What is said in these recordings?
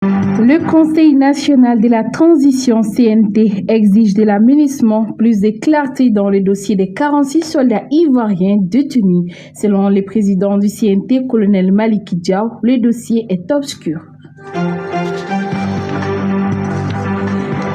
Le Conseil national de la transition CNT exige de la MINUSMA plus de clarté dans le dossier des 46 soldats ivoiriens détenus. Selon le président du CNT, colonel Maliki Diaw, le dossier est obscur.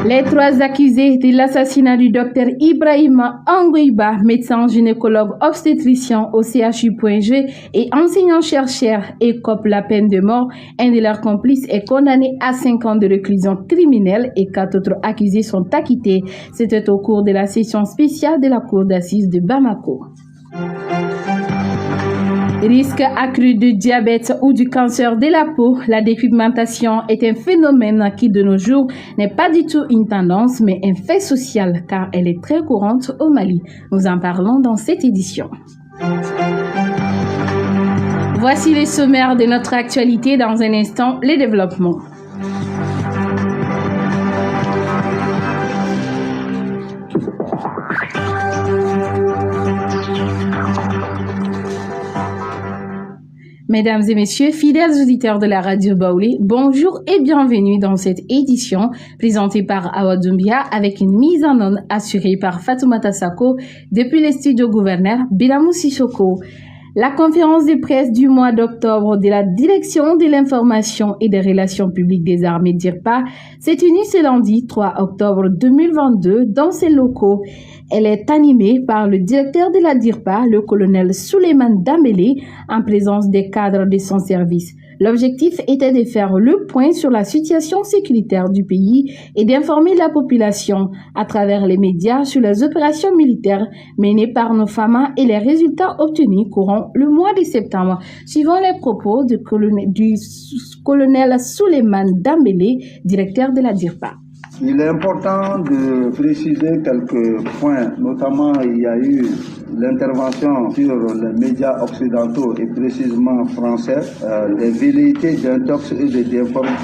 Les 3 accusés de l'assassinat du docteur Ibrahima Angoiba, médecin gynécologue obstétricien au CHU.G et enseignant-chercheur, écopent la peine de mort. Un de leurs complices est condamné à 5 ans de réclusion criminelle et 4 autres accusés sont acquittés. C'était au cours de la session spéciale de la cour d'assises de Bamako. Risque accru de diabète ou du cancer de la peau, la dépigmentation est un phénomène qui de nos jours n'est pas du tout une tendance mais un fait social car elle est très courante au Mali. Nous en parlons dans cette édition. Voici les sommaires de notre actualité. Dans un instant, les développements. Mesdames et messieurs, fidèles auditeurs de la radio Baoulé, bonjour et bienvenue dans cette édition présentée par Awa Doumbia avec une mise en onde assurée par Fatoumata Sako depuis les studios gouverneurs Bilamou Sissoko. La conférence de presse du mois d'octobre de la Direction de l'information et des relations publiques des armées DIRPA s'est tenue ce lundi 3 octobre 2022 dans ses locaux. Elle est animée par le directeur de la DIRPA, le colonel Souleymane Dambélé, en présence des cadres de son service. L'objectif était de faire le point sur la situation sécuritaire du pays et d'informer la population à travers les médias sur les opérations militaires menées par nos FAMA et les résultats obtenus courant le mois de septembre. Suivant les propos du colonel Souleymane Dambélé, directeur de la DIRPA. Il est important de préciser quelques points, notamment il y a eu l'intervention sur les médias occidentaux et précisément français, les velléités d'intox et de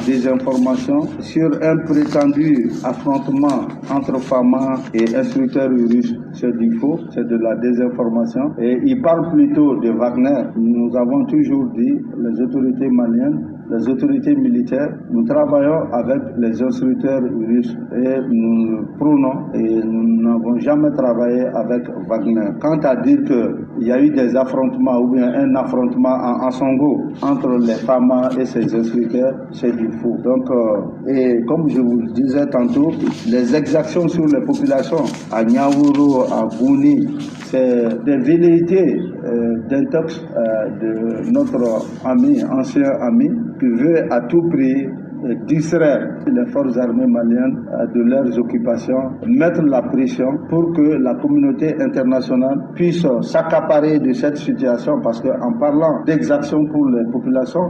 désinformation sur un prétendu affrontement entre FAMA et instructeurs russes. C'est du faux, c'est de la désinformation. Et il parle plutôt de Wagner. Nous avons toujours dit, les autorités maliennes, les autorités militaires, nous travaillons avec les instructeurs russes et nous le prônons et nous n'avons jamais travaillé avec Wagner. Quant à dire qu'il y a eu des affrontements ou bien un affrontement en Assongo entre les FAMA et ses instructeurs, c'est du faux. Donc, et comme je vous le disais tantôt, les exactions sur les populations à Niaouro, à Bouni, c'est des velléités d'intox de notre ami, ancien ami, qui veut à tout prix distraire les forces armées maliennes de leurs occupations, mettre la pression pour que la communauté internationale puisse s'accaparer de cette situation, parce qu'en parlant d'exactions pour les populations,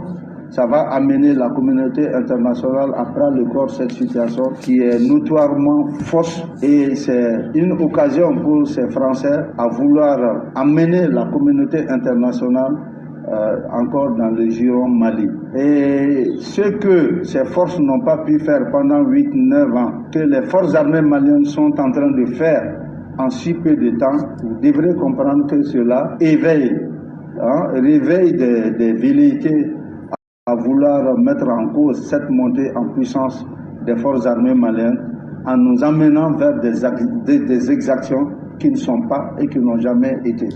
ça va amener la communauté internationale à prendre le corps de cette situation qui est notoirement fausse, et c'est une occasion pour ces Français à vouloir amener la communauté internationale encore dans le giron Mali. Et ce que ces forces n'ont pas pu faire pendant 8-9 ans, que les forces armées maliennes sont en train de faire en si peu de temps, vous devrez comprendre que cela réveille des velléités à vouloir mettre en cause cette montée en puissance des forces armées maliennes en nous amenant vers des exactions qui ne sont pas et qui n'ont jamais été.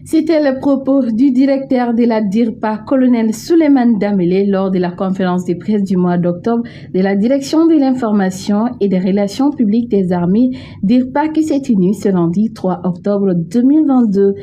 C'était le propos du directeur de la DIRPA, colonel Souleymane Dambélé, lors de la conférence de presse du mois d'octobre de la Direction de l'information et des relations publiques des armées DIRPA qui s'est tenue ce lundi 3 octobre 2022.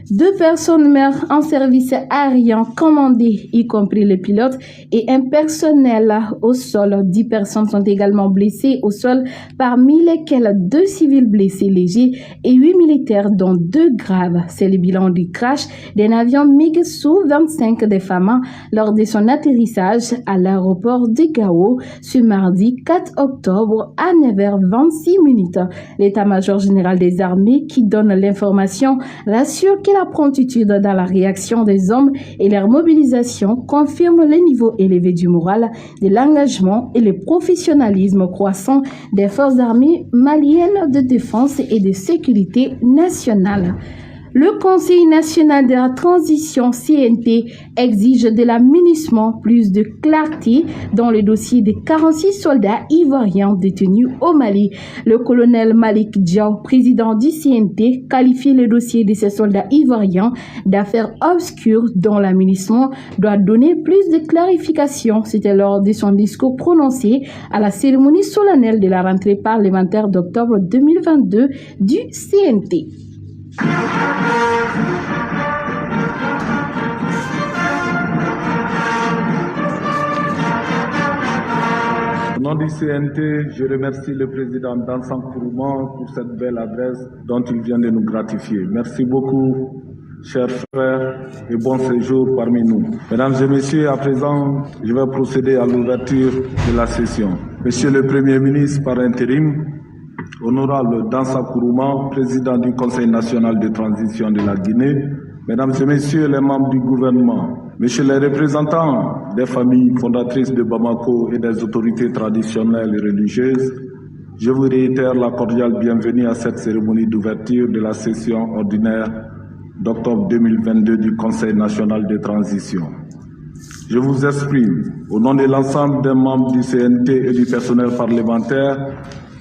2 personnes meurent en service aérien commandé, y compris le pilote, et un personnel au sol. 10 personnes sont également blessées au sol, parmi lesquelles 2 civils blessés légers et 8 militaires, dont 2 graves. C'est le bilan du crash d'un avion MiG Su-25 de FAMA lors de son atterrissage à l'aéroport de Gao ce mardi 4 octobre à 9h26. L'état-major général des armées qui donne l'information rassure que la promptitude dans la réaction des hommes et leur mobilisation confirme le niveau élevé du moral, de l'engagement et le professionnalisme croissant des forces armées maliennes de défense et de sécurité nationale. Le Conseil national de la transition CNT exige de l'aménagement plus de clarté dans le dossier des 46 soldats ivoiriens détenus au Mali. Le colonel Malick Diaw, président du CNT, qualifie le dossier de ces soldats ivoiriens d'affaires obscures dont l'aménagement doit donner plus de clarification. C'était lors de son discours prononcé à la cérémonie solennelle de la rentrée parlementaire d'octobre 2022 du CNT. Au nom du CNT, je remercie le président Dansang Kourouman pour cette belle adresse dont il vient de nous gratifier. Merci beaucoup, chers frères, et bon séjour parmi nous. Mesdames et messieurs, à présent, je vais procéder à l'ouverture de la session. Monsieur le Premier ministre par intérim, honorable Dansang Kourouman, président du Conseil national de transition de la Guinée, mesdames et messieurs les membres du gouvernement, messieurs les représentants des familles fondatrices de Bamako et des autorités traditionnelles et religieuses, je vous réitère la cordiale bienvenue à cette cérémonie d'ouverture de la session ordinaire d'octobre 2022 du Conseil national de transition. Je vous exprime, au nom de l'ensemble des membres du CNT et du personnel parlementaire,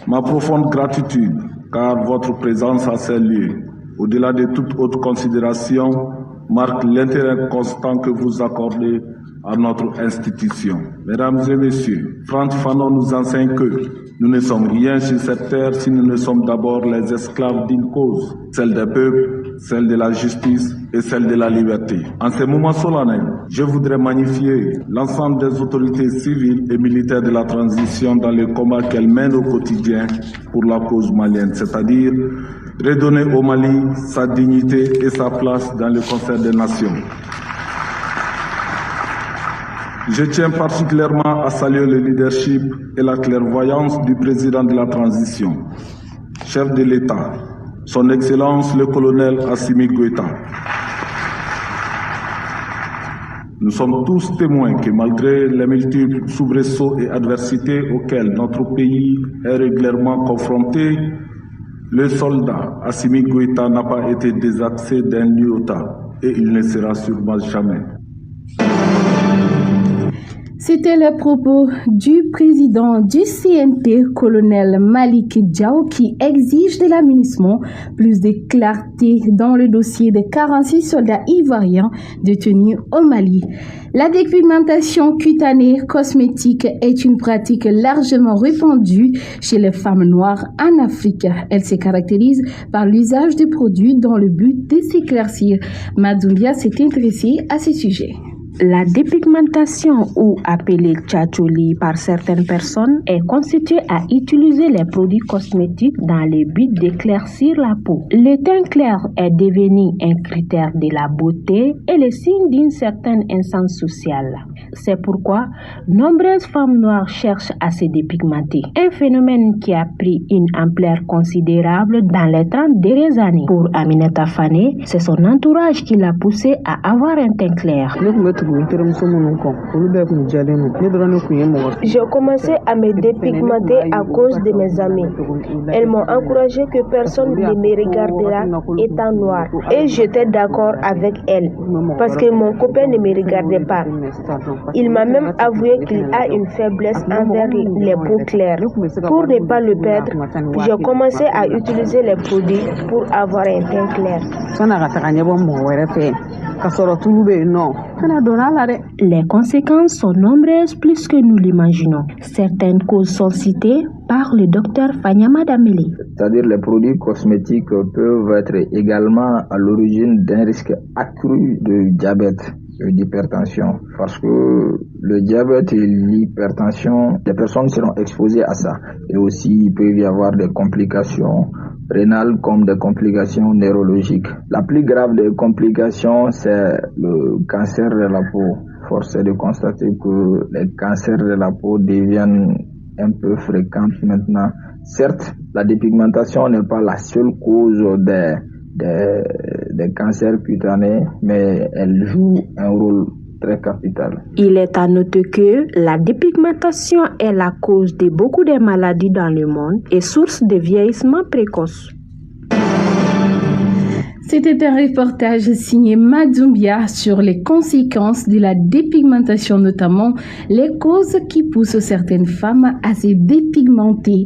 ma profonde gratitude, car votre présence à ces lieux, au-delà de toute autre considération, marque l'intérêt constant que vous accordez à notre institution. Mesdames et messieurs, Frantz Fanon nous enseigne que nous ne sommes rien sur cette terre si nous ne sommes d'abord les esclaves d'une cause, celle des peuples, celle de la justice et celle de la liberté. En ces moments solennels, je voudrais magnifier l'ensemble des autorités civiles et militaires de la transition dans le combat qu'elles mènent au quotidien pour la cause malienne, c'est-à-dire redonner au Mali sa dignité et sa place dans le concert des nations. Je tiens particulièrement à saluer le leadership et la clairvoyance du président de la transition, chef de l'État, son Excellence le colonel Assimi Goïta. Nous sommes tous témoins que malgré les multiples soubresauts et adversités auxquels notre pays est régulièrement confronté, le soldat Assimi Goïta n'a pas été désaxé d'un iota et il ne sera sûrement jamais. C'était le propos du président du CNT, colonel Malick Diaw, qui exige de l'aménagement plus de clarté dans le dossier des 46 soldats ivoiriens détenus au Mali. La dépigmentation cutanée cosmétique est une pratique largement répandue chez les femmes noires en Afrique. Elle se caractérise par l'usage de produits dans le but de s'éclaircir. Madoumbia s'est intéressée à ce sujet. La dépigmentation, ou appelée tchatchouli par certaines personnes, est constituée à utiliser les produits cosmétiques dans le but d'éclaircir la peau. Le teint clair est devenu un critère de la beauté et le signe d'une certaine instance sociale. C'est pourquoi nombreuses femmes noires cherchent à se dépigmenter, un phénomène qui a pris une ampleur considérable dans les 30 dernières années. Pour Aminata Fane, c'est son entourage qui l'a poussée à avoir un teint clair. J'ai commencé à me dépigmenter à cause de mes amis. Elles m'ont encouragé que personne ne me regardera étant noire. Et j'étais d'accord avec elles parce que mon copain ne me regardait pas. Il m'a même avoué qu'il a une faiblesse envers les peaux claires. Pour ne pas le perdre, j'ai commencé à utiliser les produits pour avoir un teint clair. Les conséquences sont nombreuses plus que nous l'imaginons. Certaines causes sont citées par le docteur Fanyama Damele. C'est-à-dire les produits cosmétiques peuvent être également à l'origine d'un risque accru de diabète et d'hypertension. Parce que le diabète et l'hypertension, les personnes seront exposées à ça. Et aussi, il peut y avoir des complications rénales comme des complications neurologiques. La plus grave des complications, c'est le cancer de la peau. Force est de constater que les cancers de la peau deviennent un peu fréquents maintenant. Certes, la dépigmentation n'est pas la seule cause des cancers cutanés, mais elle joue un rôle très capital. Il est à noter que la dépigmentation est la cause de beaucoup de maladies dans le monde et source de vieillissement précoce. C'était un reportage signé Madoumbia sur les conséquences de la dépigmentation, notamment les causes qui poussent certaines femmes à se dépigmenter.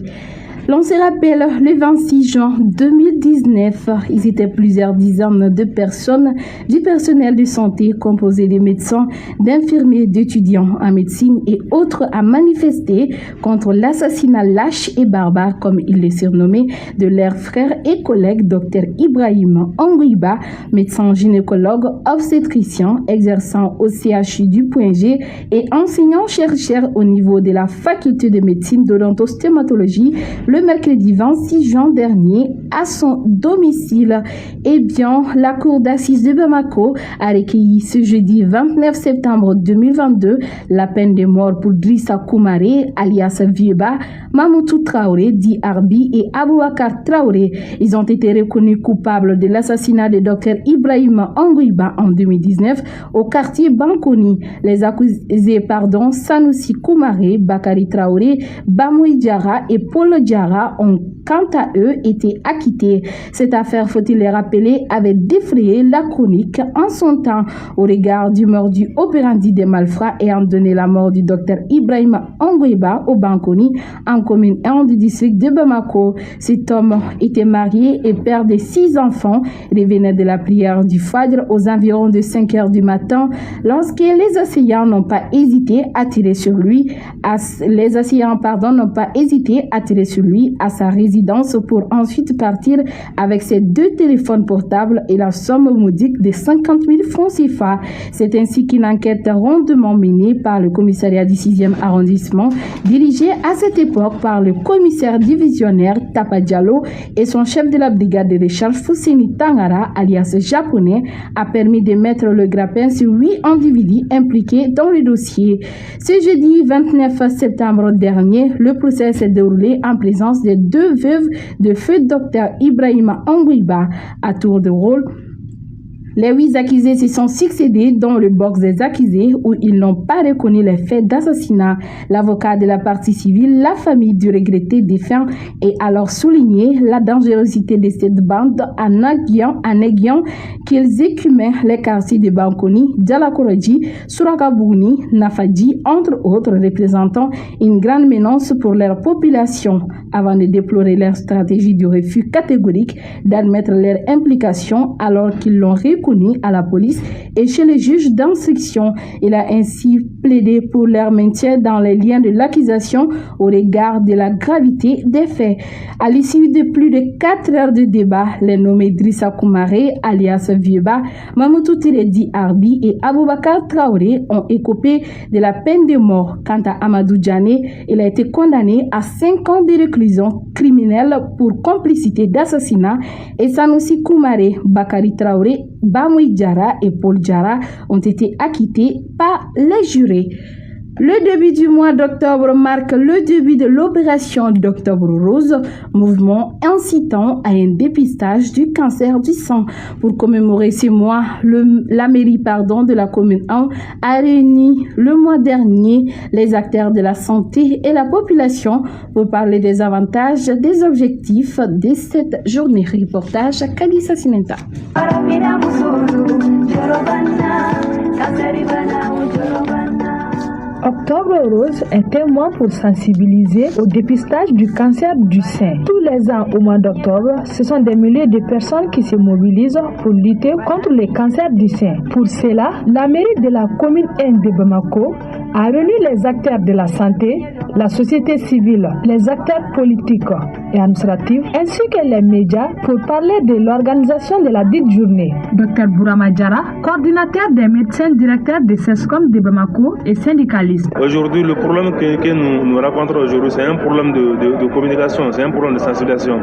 L'on se rappelle, le 26 juin 2019, ils étaient plusieurs dizaines de personnes du personnel de santé composé de médecins, d'infirmiers, d'étudiants en médecine et autres à manifester contre l'assassinat lâche et barbare, comme il est surnommé, de leur frère et collègue Dr Ibrahima Onguiba, médecin gynécologue obstétricien exerçant au CHU du Point G et enseignant-chercheur au niveau de la faculté de médecine d'odontostomatologie le mercredi 26 juin dernier à son domicile. Eh bien, la cour d'assises de Bamako a recueilli ce jeudi 29 septembre 2022 la peine de mort pour Drissa Koumaré, alias Vieba, Mamoutou Traoré, dit Arbi, et Aboubakar Traoré. Ils ont été reconnus coupables de l'assassinat de Dr Ibrahima Onguiba en 2019 au quartier Bankoni. Les accusés, Sanoussi Koumaré, Bakari Traoré, Bamoui Diarra et Paul Diarra ont quant à eux été acquittés. Cette affaire, faut-il le rappeler, avait défrayé la chronique en son temps au regard du mordu operandi des malfrats ayant donné la mort du docteur Ibrahima Onguiba au Bankoni, en commune 1 du district de Bamako. Cet homme était marié et père de 6 enfants. Il revenait de la prière du Fajr aux environs de 5 heures du matin lorsque les assaillants n'ont pas hésité à tirer sur lui, à sa résidence pour ensuite partir avec ses 2 téléphones portables et la somme modique de 50 000 francs CFA. C'est ainsi qu'une enquête rondement menée par le commissariat du 6e arrondissement, dirigé à cette époque par le commissaire divisionnaire Tapa Diallo et son chef de la brigade de recherche Fousseni Tangara, alias japonais, a permis de mettre le grappin sur 8 individus impliqués dans le dossier. Ce jeudi 29 septembre dernier, le procès s'est déroulé en présence des 2 veuves de feu Dr Ibrahima Onguiba. À tour de rôle, les 8 accusés se sont succédés dans le box des accusés où ils n'ont pas reconnu les faits d'assassinat. L'avocat de la partie civile, la famille du regretté défunt, est alors souligné la dangerosité de cette bande en aiguillant qu'ils écumaient les quartiers de Bankoni, Djalakorodji, Surakabouni, Nafadji, entre autres, représentant une grande menace pour leur population, avant de déplorer leur stratégie de refus catégorique d'admettre leur implication alors qu'ils l'ont reconnu à la police et chez les juges d'instruction. Il a ainsi plaidé pour leur maintien dans les liens de l'accusation au regard de la gravité des faits. À l'issue de plus de 4 heures de débat, les nommés Drissa Koumaré, alias Vieba, Mamoutou Tiredi Arbi et Aboubakar Traoré ont écopé de la peine de mort. Quant à Amadou Djané, il a été condamné à 5 ans de réclusion criminelle pour complicité d'assassinat et Sanoussi Koumaré, Bakari Traoré, Bamoui Diarra et Paul Diarra ont été acquittés par les jurés. Le début du mois d'octobre marque le début de l'opération d'Octobre Rose, mouvement incitant à un dépistage du cancer du sang. Pour commémorer ce mois, la mairie de la commune 1 a réuni le mois dernier les acteurs de la santé et la population pour parler des avantages, des objectifs de cette journée. Reportage Kalissa Sinenta. Octobre Rose est un mois pour sensibiliser au dépistage du cancer du sein. Tous les ans au mois d'octobre, ce sont des milliers de personnes qui se mobilisent pour lutter contre le cancer du sein. Pour cela, la mairie de la commune 1 de Bamako a réuni les acteurs de la santé, la société civile, les acteurs politiques et administratifs, ainsi que les médias pour parler de l'organisation de la dite journée. Dr Bourama Diarra, coordinateur des médecins directeurs de CESCOM de Bamako et syndicaliste. Aujourd'hui, le problème que nous rencontrons aujourd'hui, c'est un problème de communication, c'est un problème de sensibilisation.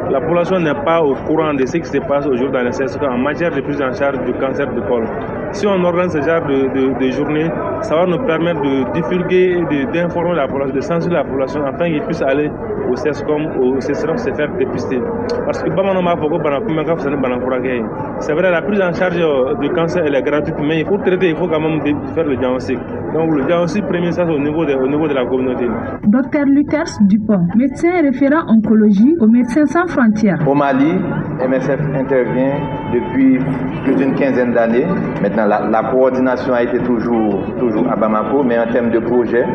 La population n'est pas au courant de ce qui se passe aujourd'hui dans les CESCOM en matière de prise en charge du cancer du col. Si on organise ce genre de journée, ça va nous permettre de divulguer et d'informer la population, de sensibiliser la population afin qu'ils puissent aller au CESCOM, au CESROM se faire dépister. Parce que c'est vrai, la prise en charge du cancer elle est gratuite, mais pour traiter, il faut quand même faire le diagnostic. Donc le diagnostic premier, ça c'est au niveau de la communauté. Dr Luthers Dupont, médecin référent oncologie au Médecins sans frontières. Au Mali, MSF intervient depuis plus d'une quinzaine d'années. Maintenant, la coordination a été toujours à Bamako, mais en termes de projet,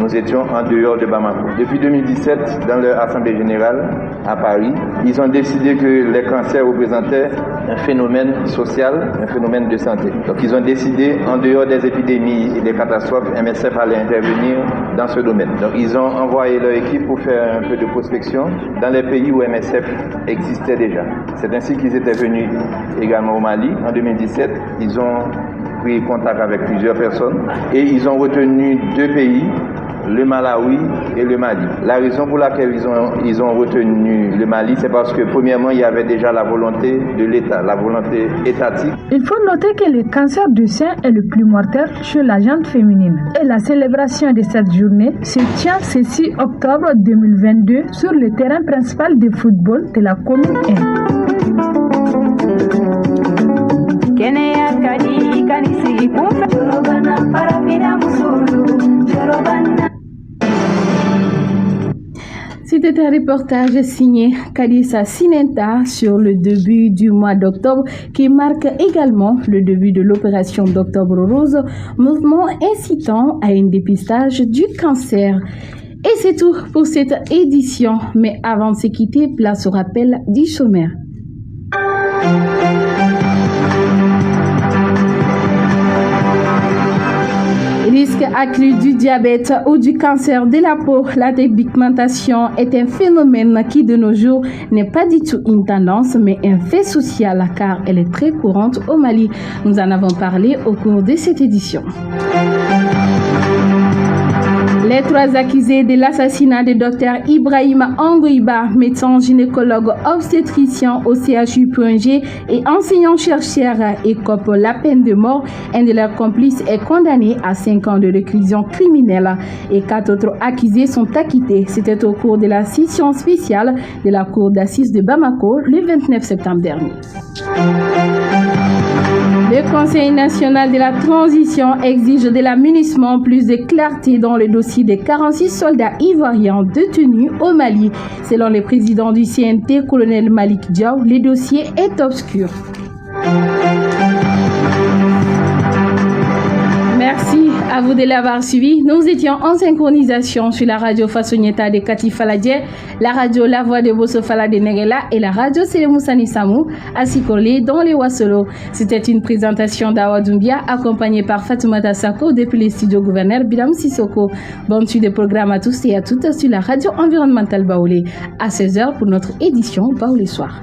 nous étions en dehors de Bamako. Depuis 2017, dans leur assemblée générale à Paris, ils ont décidé que les cancers représentaient un phénomène social, un phénomène de santé. Donc ils ont décidé, en dehors des épidémies et des catastrophes, MSF allait intervenir dans ce domaine. Donc ils ont envoyé leur équipe pour faire un peu de prospection dans les pays où MSF existait déjà. C'est ainsi qu'ils étaient venus également au Mali en 2017. Ils ont pris contact avec plusieurs personnes et ils ont retenu 2 pays, le Malawi et le Mali. La raison pour laquelle ils ont retenu le Mali, c'est parce que premièrement, il y avait déjà la volonté de l'État, la volonté étatique. Il faut noter que le cancer du sein est le plus mortel chez la gente féminine. Et la célébration de cette journée se tient ce 6 octobre 2022 sur le terrain principal de football de la commune 1. C'était un reportage signé Kadisa Sinenta sur le début du mois d'octobre qui marque également le début de l'opération d'Octobre Rose, mouvement incitant à un dépistage du cancer. Et c'est tout pour cette édition, mais avant de se quitter, place au rappel du sommaire. Risque accru du diabète ou du cancer de la peau, la dépigmentation est un phénomène qui de nos jours n'est pas du tout une tendance mais un fait social car elle est très courante au Mali. Nous en avons parlé au cours de cette édition. Les 3 accusés de l'assassinat du docteur Ibrahima Angoiba, médecin gynécologue obstétricien au CHU.G et enseignant-chercheur, écopent la peine de mort. Un de leurs complices est condamné à 5 ans de réclusion criminelle et 4 autres accusés sont acquittés. C'était au cours de la session spéciale de la cour d'assises de Bamako le 29 septembre dernier. Le Conseil national de la transition exige de l'amunissement plus de clarté dans le dossier des 46 soldats ivoiriens détenus au Mali. Selon le président du CNT, colonel Malik Diaw, le dossier est obscur. Merci à vous de l'avoir suivi. Nous étions en synchronisation sur la radio Fassonieta de Kati Faladje, la radio La Voix de Bosso Fala de Negela et la radio Selemoussani Samou à Sikolé dans les Wassolo. C'était une présentation d'Awa Doumbia accompagnée par Fatoumata Sako depuis les studios gouverneur Biram Sissoko. Bonne suite de programme à tous et à toutes sur la radio environnementale Baoulé à 16h pour notre édition Baoulé Soir.